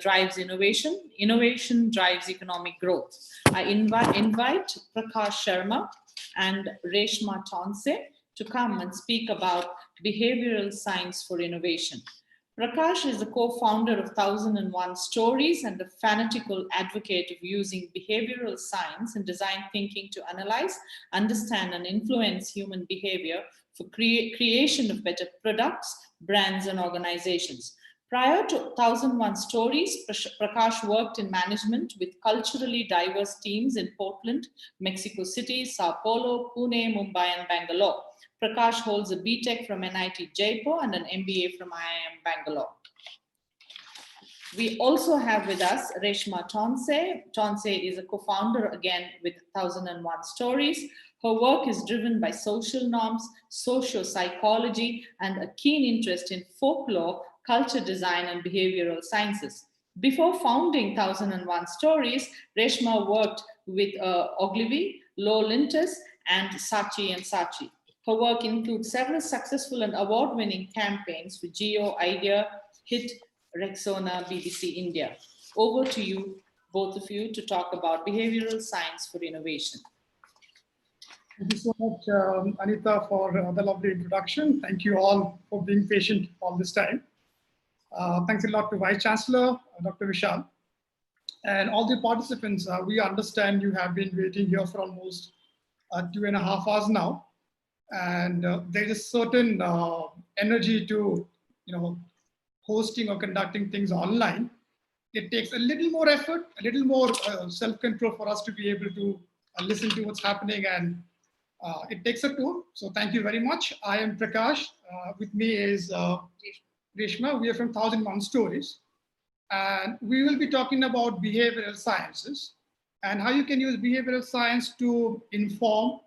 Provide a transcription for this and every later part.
drives innovation. Innovation drives economic growth. I invite Prakash Sharma and Reshma to come and speak about behavioral science for innovation. Prakash is the co-founder of 1001 Stories and a fanatical advocate of using behavioral science and design thinking to analyze, understand, and influence human behavior for creation of better products, brands, and organizations. Prior to 1001 Stories, Prakash worked in management with culturally diverse teams in Portland, Mexico City, Sao Paulo, Pune, Mumbai, and Bangalore. Prakash holds a BTech from NIT Jaipur and an MBA from IIM Bangalore. We also have with us Reshma Tonse. Tonse is a co-founder again with 1001 Stories. Her work is driven by social norms, socio-psychology, and a keen interest in folklore, culture design, and behavioral sciences. Before founding 1001 Stories, Reshma worked with Ogilvy, Low Lintus, and Saatchi & Saatchi. Her work includes several successful and award-winning campaigns for Geo, Idea, HIT, Rexona, BBC India. Over to you, both of you, to talk about behavioral science for innovation. Thank you so much, Anita, for the lovely introduction. Thank you all for being patient all this time. Thanks a lot to Vice Chancellor, Dr. Vishal, and all the participants. We understand you have been waiting here for almost 2.5 hours now. And there is a certain energy to, hosting or conducting things online. It takes a little more effort, a little more self-control for us to be able to listen to what's happening, and it takes a toll. So thank you very much. I am Prakash. With me is Reshma. We are from 1001 Stories. And we will be talking about behavioral sciences and how you can use behavioral science to inform,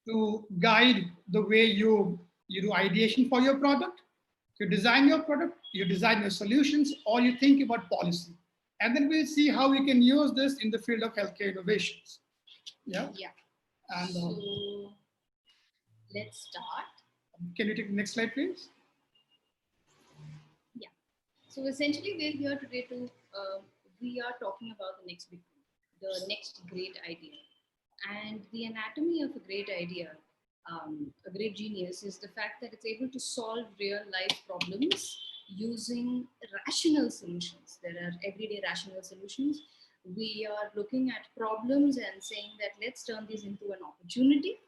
to guide the way you do ideation for your product, you design your product, you design your solutions, or you think about policy. And then we'll see how we can use this in the field of healthcare innovations. Yeah. And so let's start. Can you take the next slide, please? Yeah. So essentially, we're here today to we are talking about the next great idea. And the anatomy of a great idea, a great genius, is the fact that it's able to solve real life problems using rational solutions. There are everyday rational solutions. We are looking at problems and saying that let's turn these into an opportunity.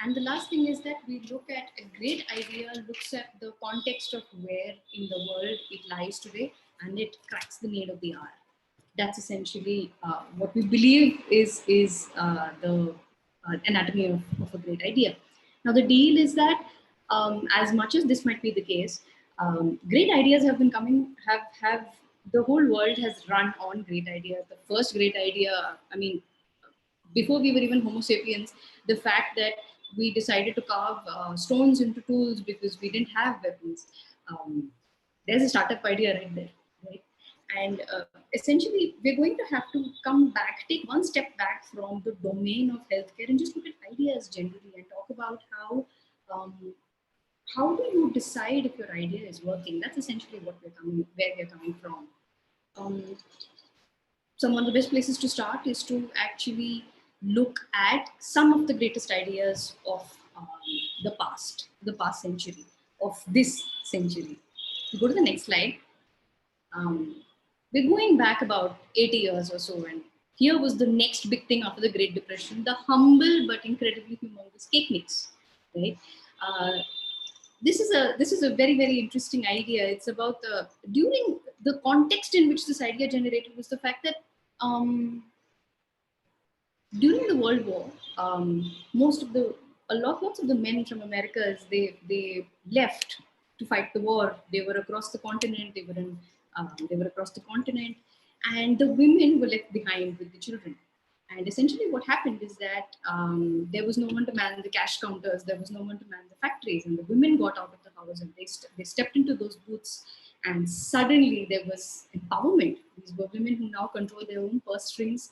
And the last thing is that we look at a great idea, looks at the context of where in the world it lies today, and it cracks the need of the hour. That's essentially what we believe is the anatomy of a great idea. Now, the deal is that as much as this might be the case, great ideas have been coming, the whole world has run on great ideas. The first great idea, before we were even Homo sapiens, the fact that we decided to carve stones into tools because we didn't have weapons. There's a startup idea right there, right? And essentially, we're going to have to come back, take one step back from the domain of healthcare and just look at ideas generally and talk about how do you decide if your idea is working? That's essentially where we're coming from. Some of the best places to start is to actually look at some of the greatest ideas of the past century, of this century. You go to the next slide. We're going back about 80 years or so, and here was the next big thing after the Great Depression, the humble but incredibly humongous cake mix, right? This is a very, very interesting idea. It's about during the context in which this idea generated was the fact that during the World War, lots of the men from Americas, they left to fight the war. They were across the continent. They were across the continent, and the women were left behind with the children. And essentially what happened is that there was no one to man the cash counters, there was no one to man the factories, and the women got out of the house and they stepped into those booths, and suddenly there was empowerment. These were women who now control their own purse strings.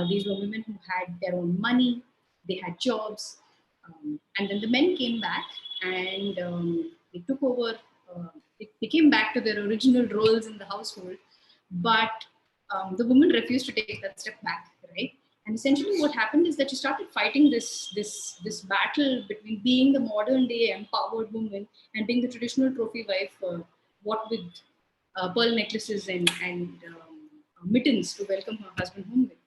These were women who had their own money, they had jobs. And then the men came back and they took over, they came back to their original roles in the household. but the woman refused to take that step back, right? And essentially, what happened is that she started fighting this battle between being the modern day empowered woman and being the traditional trophy wife, what with pearl necklaces and mittens to welcome her husband home with.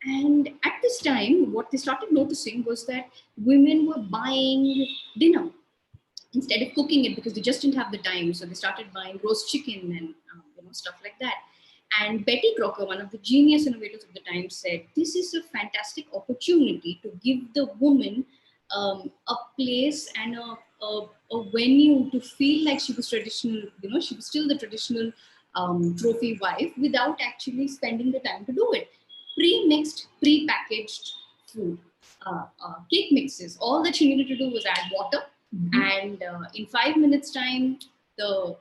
And at this time, what they started noticing was that women were buying dinner instead of cooking it because they just didn't have the time. So they started buying roast chicken and stuff like that. And Betty Crocker, one of the genius innovators of the time, said, "This is a fantastic opportunity to give the woman a place and a venue to feel like she was traditional. She was still the traditional trophy wife without actually spending the time to do it. Pre-mixed, pre-packaged food, cake mixes. All that she needed to do was add water, and in 5 minutes' time, her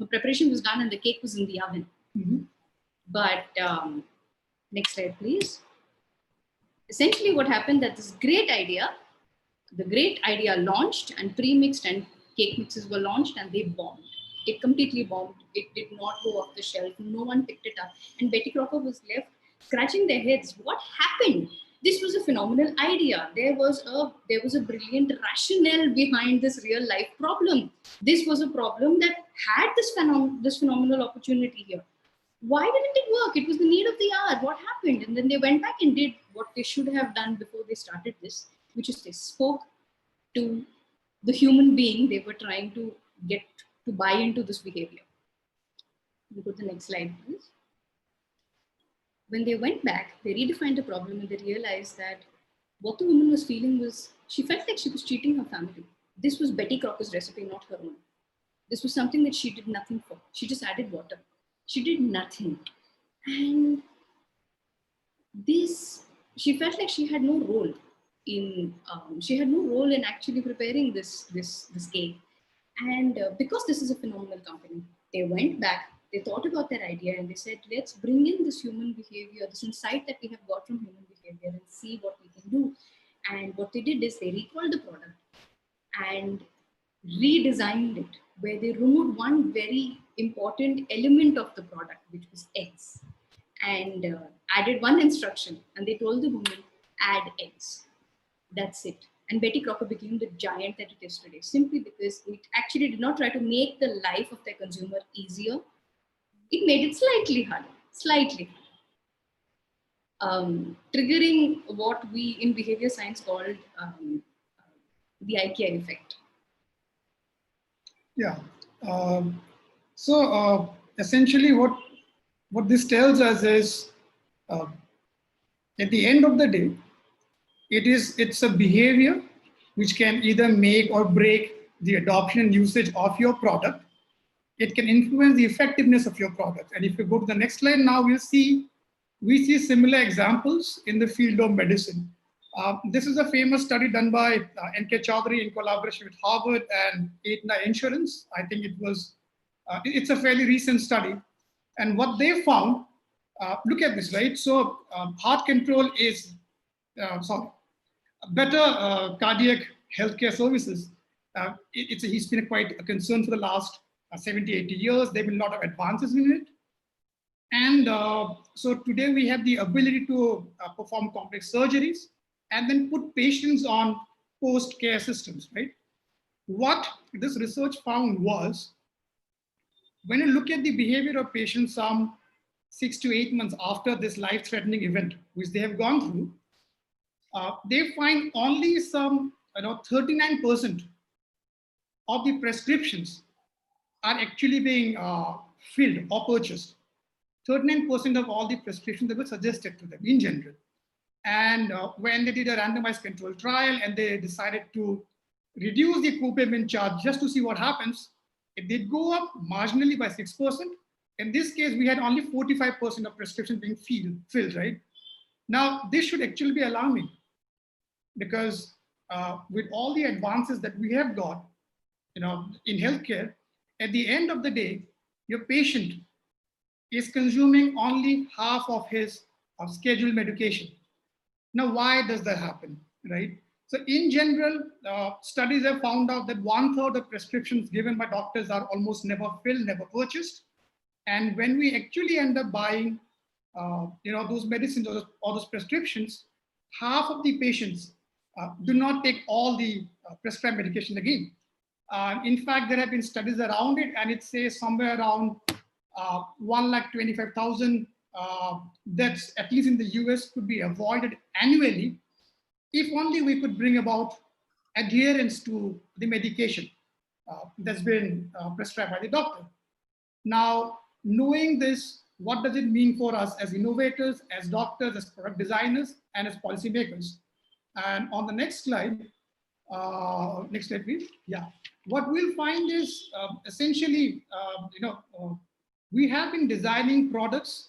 preparation was done and the cake was in the oven. But next slide, please. Essentially, what happened that the great idea launched, and pre-mixed and cake mixes were launched, and they bombed. It completely bombed. It did not go off the shelf. No one picked it up. And Betty Crocker was left scratching their heads. What happened? This was a phenomenal idea. There was a brilliant rationale behind this real life problem. This was a problem that had this phenomenal opportunity here. Why didn't it work? It was the need of the hour. What happened? And then they went back and did what they should have done before they started this, which is they spoke to the human being they were trying to get to buy into this behavior. We go to the next slide, please. When they went back, they redefined the problem and they realized that what the woman was feeling was she felt like she was cheating her family. This was Betty Crocker's recipe, not her own. This was something that she did nothing for. She just added water. She did nothing. And she felt like she had no role in actually preparing this cake. And because this is a phenomenal company, they went back, they thought about their idea, and they said, let's bring in this human behavior, this insight that we have got from human behavior, and see what we can do. And what they did is they recalled the product and redesigned it, where they removed one very important element of the product, which was eggs, and added one instruction. And they told the woman, add eggs. That's it. And Betty Crocker became the giant that it is today, simply because it actually did not try to make the life of their consumer easier. It made it slightly harder, triggering what we in behavior science called the IKEA effect. Yeah. Essentially, what this tells us is, at the end of the day, it's a behavior which can either make or break the adoption and usage of your product. It can influence the effectiveness of your product. And if you go to the next slide now, we see similar examples in the field of medicine. This is a famous study done by N.K. Chaudhary in collaboration with Harvard and Aetna Insurance. I think it's a fairly recent study. And what they found, look at this, right? So heart control is, better cardiac healthcare services. It's been quite a concern for the last 70, 80 years. There have been a lot of advances in it. And so today we have the ability to perform complex surgeries and then put patients on post-care systems, right? What this research found was, when you look at the behavior of patients some 6 to 8 months after this life-threatening event, which they have gone through, they find only some 39% of the prescriptions are actually being filled or purchased. 39% of all the prescriptions that were suggested to them in general. And when they did a randomized control trial and they decided to reduce the co-payment charge just to see what happens, it did go up marginally by 6%. In this case, we had only 45% of prescriptions being filled, right? Now, this should actually be alarming, because with all the advances that we have got, in healthcare, at the end of the day, your patient is consuming only half of his scheduled medication. Now, why does that happen, right? So in general, studies have found out that 1/3 of prescriptions given by doctors are almost never filled, never purchased. And when we actually end up buying, those medicines or those prescriptions, half of the patients do not take all the prescribed medication again. In fact, there have been studies around it, and it says somewhere around 1,25,000 deaths, at least in the US, could be avoided annually if only we could bring about adherence to the medication that's been prescribed by the doctor. Now, knowing this, what does it mean for us as innovators, as doctors, as product designers, and as policymakers? And on the next slide, please. Yeah. What we'll find is essentially, we have been designing products.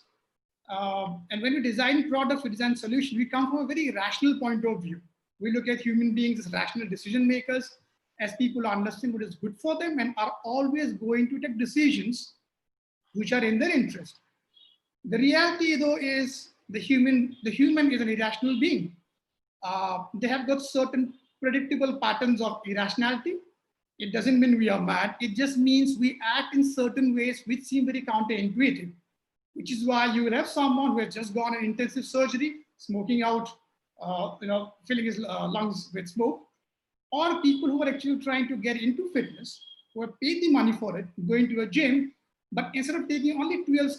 And when we design products, we design solutions, we come from a very rational point of view. We look at human beings as rational decision makers, as people who understand what is good for them and are always going to take decisions which are in their interest. The reality, though, is the human is an irrational being. They have got certain predictable patterns of irrationality. It doesn't mean we are mad. It just means we act in certain ways which seem very counterintuitive, which is why you will have someone who has just gone on intensive surgery, smoking out, filling his lungs with smoke, or people who are actually trying to get into fitness, who have paid the money for it, going to a gym, but instead of taking only 12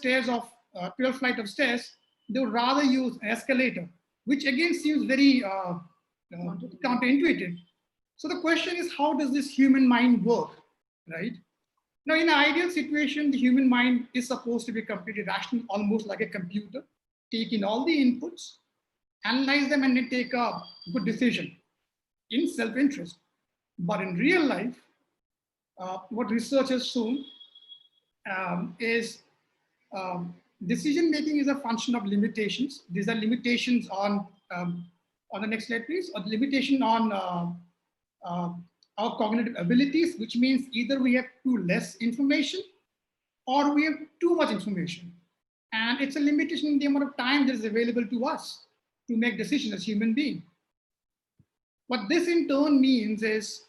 flight of stairs, they would rather use an escalator, which again seems very counterintuitive. So the question is, how does this human mind work, right? Now, in an ideal situation, the human mind is supposed to be completely rational, almost like a computer, take in all the inputs, analyze them, and then take a good decision in self-interest. But in real life, what research has shown is decision-making is a function of limitations. These are limitations on the next slide, please, or the limitation on our cognitive abilities, which means either we have too less information or we have too much information. And it's a limitation in the amount of time that is available to us to make decisions as human beings. What this in turn means is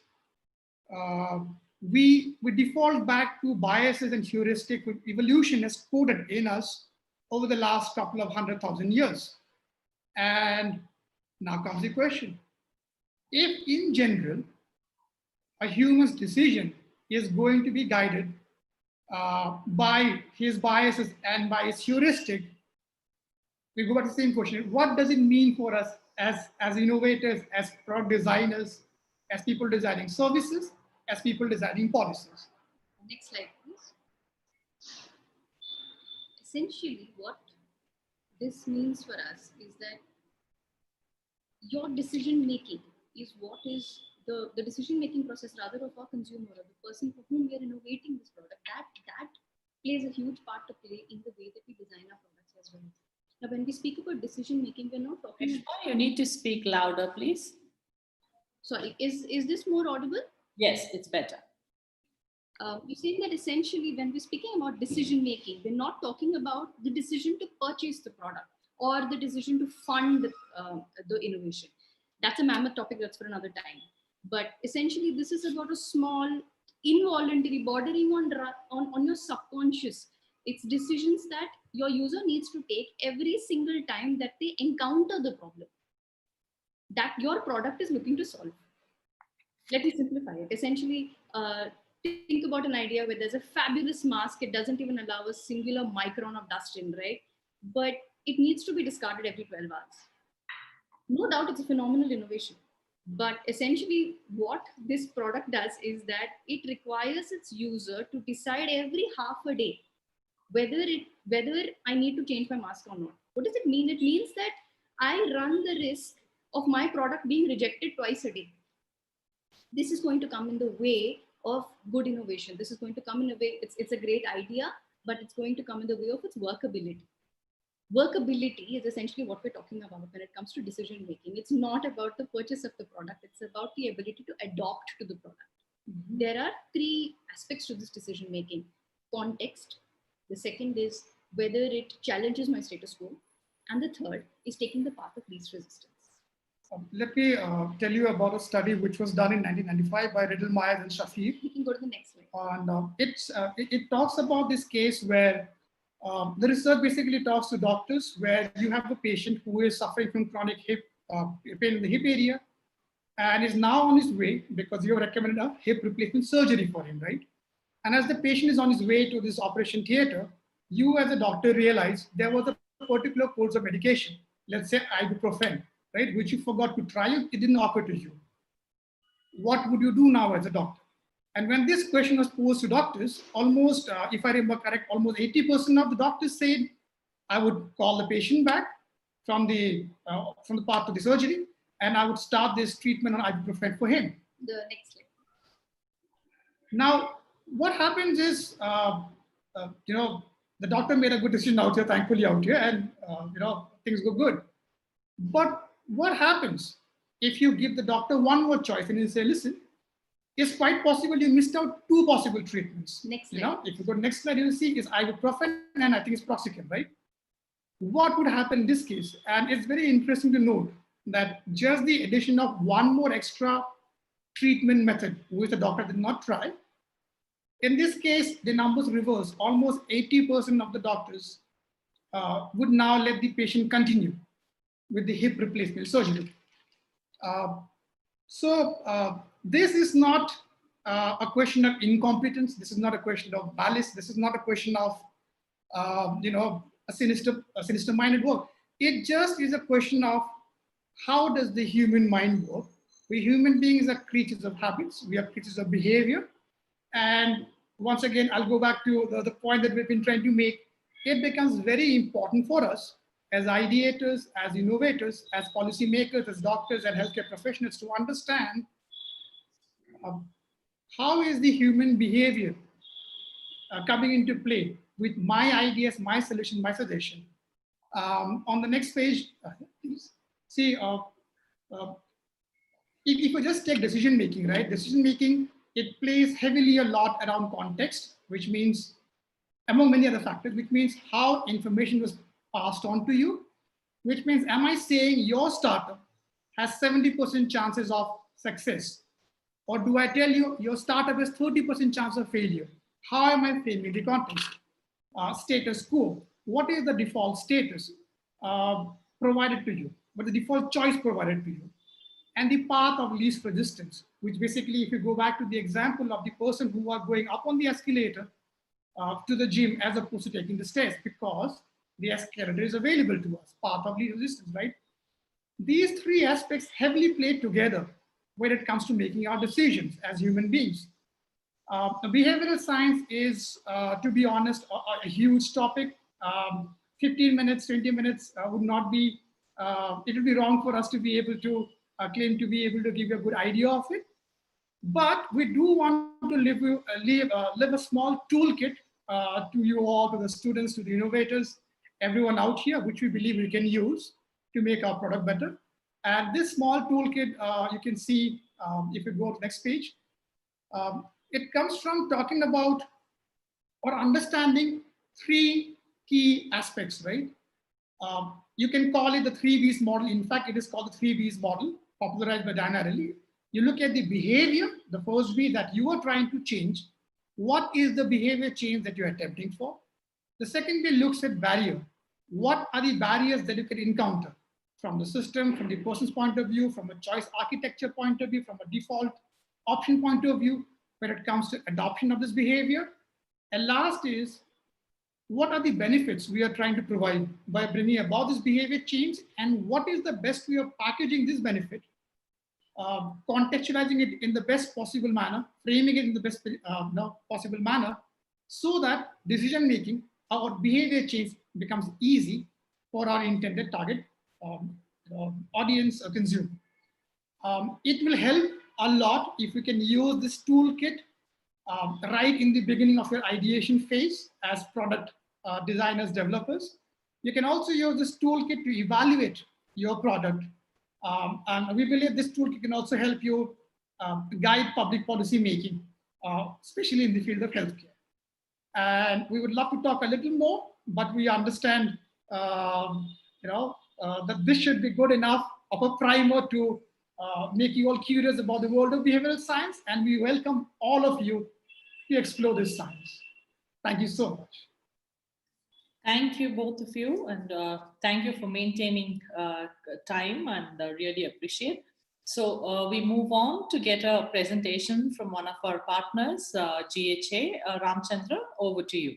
we default back to biases and heuristics which evolution has coded in us over the last couple of 100,000 years. And now comes the question. If in general, a human's decision is going to be guided by his biases and by his heuristic, we go back to the same question. What does it mean for us as innovators, as product designers, as people designing services, as people designing policies? Next slide, please. Essentially, what this means for us is that your decision making is what is the decision-making process rather of our consumer or the person for whom we are innovating this product, that plays a huge part to play in the way that we design our products as well. Now, when we speak about decision-making, we're not talking Reshma, you need to speak louder, please. Sorry, is this more audible? Yes, it's better. We're saying that essentially when we're speaking about decision-making, we're not talking about the decision to purchase the product or the decision to fund the innovation. That's a mammoth topic, that's for another time. But essentially, this is about a small, involuntary, bordering on your subconscious. It's decisions that your user needs to take every single time that they encounter the problem that your product is looking to solve. Let me simplify it. Essentially, think about an idea where there's a fabulous mask. It doesn't even allow a singular micron of dust in, right? But it needs to be discarded every 12 hours. No doubt it's a phenomenal innovation. But essentially what this product does is that it requires its user to decide every half a day whether I need to change my mask or not. What does it mean? It means that I run the risk of my product being rejected twice a day. This is going to come in the way of good innovation. This is going to come in a way, it's a great idea, but it's going to come in the way of its workability. Workability is essentially what we're talking about when it comes to decision making. It's not about the purchase of the product. It's about the ability to adopt to the product. Mm-hmm. There are three aspects to this decision making. Context. The second is whether it challenges my status quo. And the third is taking the path of least resistance. Let me tell you about a study which was done in 1995 by Riddle, Myers, and Shafir. You can go to the next slide. And it talks about this case where The research basically talks to doctors where you have a patient who is suffering from chronic hip pain in the hip area and is now on his way because you have recommended a hip replacement surgery for him, right? And as the patient is on his way to this operation theater, you as a doctor realize there was a particular course of medication, let's say ibuprofen, right, which you forgot to try, it didn't occur to you. What would you do now as a doctor? And when this question was posed to doctors, almost, if I remember correct, almost 80% of the doctors said, I would call the patient back from the part of the surgery, and I would start this treatment on ibuprofen for him. The next slide. Now, what happens is, the doctor made a good decision out here, thankfully out here, and things go good. But what happens if you give the doctor one more choice and you say, listen, it's quite possible you missed out two possible treatments. Next slide. If you go to next slide, you'll see is ibuprofen and I think it's proxicam, right? What would happen in this case? And it's very interesting to note that just the addition of one more extra treatment method, which the doctor did not try, in this case, the numbers reverse. Almost 80% of the doctors would now let the patient continue with the hip replacement surgery. This is not a question of incompetence. This is not a question of malice. This is not a question of, a sinister-minded work. It just is a question of how does the human mind work? We human beings are creatures of habits. We are creatures of behavior. And once again, I'll go back to the point that we've been trying to make. It becomes very important for us as ideators, as innovators, as policymakers, as doctors and healthcare professionals to understand how is the human behavior coming into play with my ideas, my solution, my suggestion. On the next page, please see, if you just take decision making, right? Decision making, it plays heavily a lot around context, which means, among many other factors, which means how information was passed on to you, which means, am I saying your startup has 70% chances of success? Or do I tell you your startup has 30% chance of failure? How am I framing the context? Status quo. What is the default status provided to you? What is the default choice provided to you? And the path of least resistance, which basically, if you go back to the example of the person who are going up on the escalator to the gym as opposed to taking the stairs, because the escalator is available to us, path of least resistance, right? These three aspects heavily play together when it comes to making our decisions as human beings. Behavioral science is, to be honest, a huge topic. 15 minutes, 20 minutes would not be, it would be wrong for us to be able to claim to be able to give you a good idea of it. But we do want to leave a small toolkit to you all, to the students, to the innovators, everyone out here, which we believe we can use to make our product better. And this small toolkit, you can see, if you go to the next page, it comes from talking about or understanding three key aspects, right? You can call it the 3Bs model. In fact, it is called the 3Bs model, popularized by Diana Relly. You look at the behavior, the first B that you are trying to change. What is the behavior change that you're attempting for? The second B looks at barrier. What are the barriers that you can encounter from the system, from the person's point of view, from a choice architecture point of view, from a default option point of view, when it comes to adoption of this behavior? And last is, what are the benefits we are trying to provide by bringing about this behavior change, and what is the best way of packaging this benefit, contextualizing it in the best possible manner, framing it in the best possible manner, so that decision-making or behavior change becomes easy for our intended target audience or consumer. It will help a lot if you can use this toolkit right in the beginning of your ideation phase as product designers, developers. You can also use this toolkit to evaluate your product. And we believe this toolkit can also help you guide public policy making, especially in the field of healthcare. And we would love to talk a little more, but we understand that this should be good enough of a primer to make you all curious about the world of behavioral science, and we welcome all of you to explore this science. Thank you so much. Thank you, both of you, and thank you for maintaining time, and really appreciate. So we move on to get a presentation from one of our partners, GHA. Ramchandra, over to you.